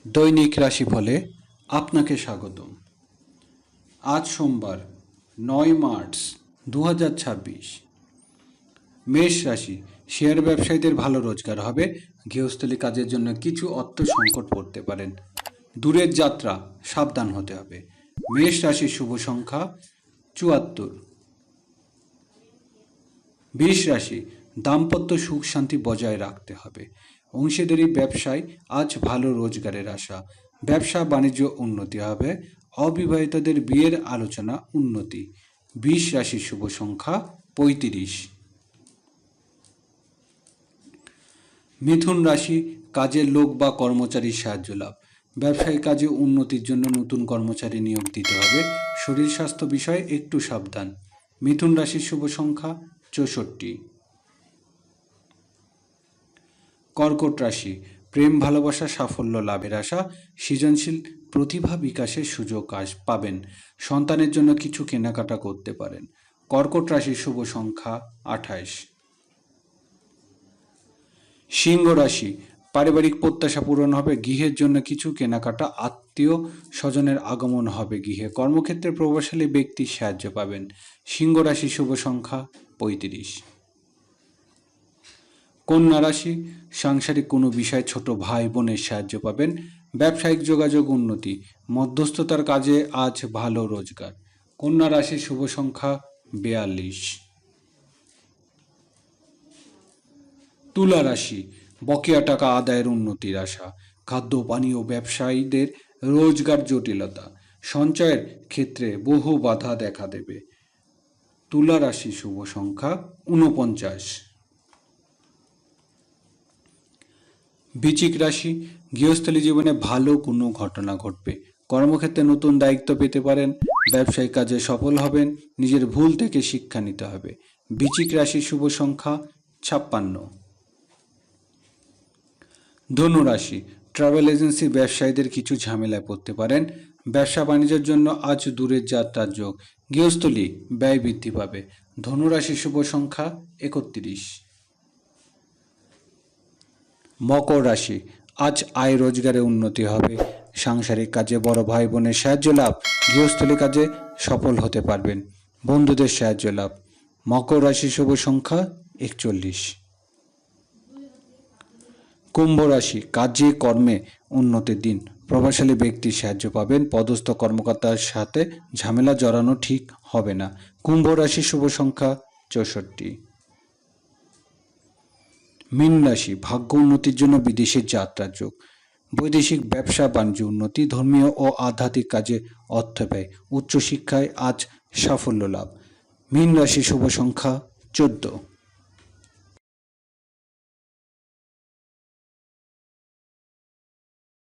দৈনিক রাশিফলে আপনাকে স্বাগতম। আজ সোমবার 9 মার্চ 2026। মেষ রাশি, শেয়ার ব্যবসায়ীদের ভালো রোজগার হবে। গৃহস্থলী কাজের জন্য কিছু অর্থ সংকট পড়তে পারেন। দূরের যাত্রা সাবধান হতে হবে। মেষ রাশির শুভ সংখ্যা 74। বৃষ রাশি, দাম্পত্য সুখ শান্তি বজায় রাখতে হবে। অংশীদারি ব্যবসায় আজ ভালো রোজগারের আশা। ব্যবসা বাণিজ্য উন্নতি হবে। অবিবাহিতদের বিয়ের আলোচনা উন্নতি। বৃষ রাশির শুভ সংখ্যা 35। মিথুন রাশি, কাজের লোক বা কর্মচারীর সাহায্য লাভ। ব্যবসায়ী কাজে উন্নতির জন্য নতুন কর্মচারী নিয়োগ দিতে হবে। শরীর স্বাস্থ্য বিষয়ে একটু সাবধান। মিথুন রাশির শুভ সংখ্যা 64। কর্কট রাশি, প্রেম ভালোবাসা সাফল্য লাভের আশা। সৃজনশীল প্রতিভা বিকাশের সুযোগ পাবেন। সন্তানের জন্য কিছু কেনাকাটা করতে পারেন। কর্কট রাশির শুভ সংখ্যা 28। সিংহ রাশি, পারিবারিক প্রত্যাশা পূরণ হবে। গৃহের জন্য কিছু কেনাকাটা, আত্মীয় স্বজনের আগমন হবে গৃহে। কর্মক্ষেত্রে প্রভাবশালী ব্যক্তির সাহায্য পাবেন। সিংহ রাশির শুভ সংখ্যা 35। কন্যা রাশি, সাংসারিক কোনো বিষয়ে ছোট ভাই বোনের সাহায্য পাবেন। ব্যবসায়িক যোগাযোগ উন্নতি। মধ্যস্থতার কাজে আজ ভালো রোজগার। কন্যা রাশির শুভ সংখ্যা 42। তুলা রাশি, বকেয়া টাকা আদায়ের উন্নতির আশা। খাদ্য পানীয় ব্যবসায়ীদের রোজগার জটিলতা। সঞ্চয়ের ক্ষেত্রে বহু বাধা দেখা দেবে। তুলা রাশির শুভ সংখ্যা 49। বৃশ্চিক রাশি, গৃহস্থলী জীবনে ভালো কোনো ঘটনা ঘটবে। কর্মক্ষেত্রে নতুন দায়িত্ব পেতে পারেন। ব্যবসায়িক কাজে সফল হবেন। নিজের ভুল থেকে শিক্ষা নিতে হবে। বৃশ্চিক রাশির শুভ সংখ্যা 56। ধনু রাশি, ট্রাভেল এজেন্সি ব্যবসায়ীদের কিছু ঝামেলায় পড়তে পারেন। ব্যবসা বাণিজ্যের জন্য আজ দূরের যাত্রার যোগ। গৃহস্থলী ব্যয় বৃদ্ধি পাবে। ধনু রাশির শুভ সংখ্যা 31। মকর রাশি, আজ আয় রোজগারে উন্নতি হবে। সাংসারিক কাজে বড় ভাই বোনের সাহায্য লাভ। গৃহস্থলী কাজে সফল হতে পারবেন। বন্ধুদের সাহায্য লাভ। মকর রাশির শুভ সংখ্যা 41। কুম্ভ রাশি, কাজে কর্মে উন্নতির দিন। প্রভাবশালী ব্যক্তির সাহায্য পাবেন। পদস্থ কর্মকর্তার সাথে ঝামেলা জড়ানো ঠিক হবে না। কুম্ভ রাশির শুভ সংখ্যা 64। মীন রাশি, ভাগ্য উন্নতির জন্য বিদেশের যাত্রার যোগ। বৈদেশিক ব্যবসা বাণিজ্য উন্নতি। ধর্মীয় ও আধ্যাত্মিক কাজে অর্থ ব্যয়। উচ্চশিক্ষায় আজ সাফল্য লাভ। মীন রাশির শুভ সংখ্যা 14।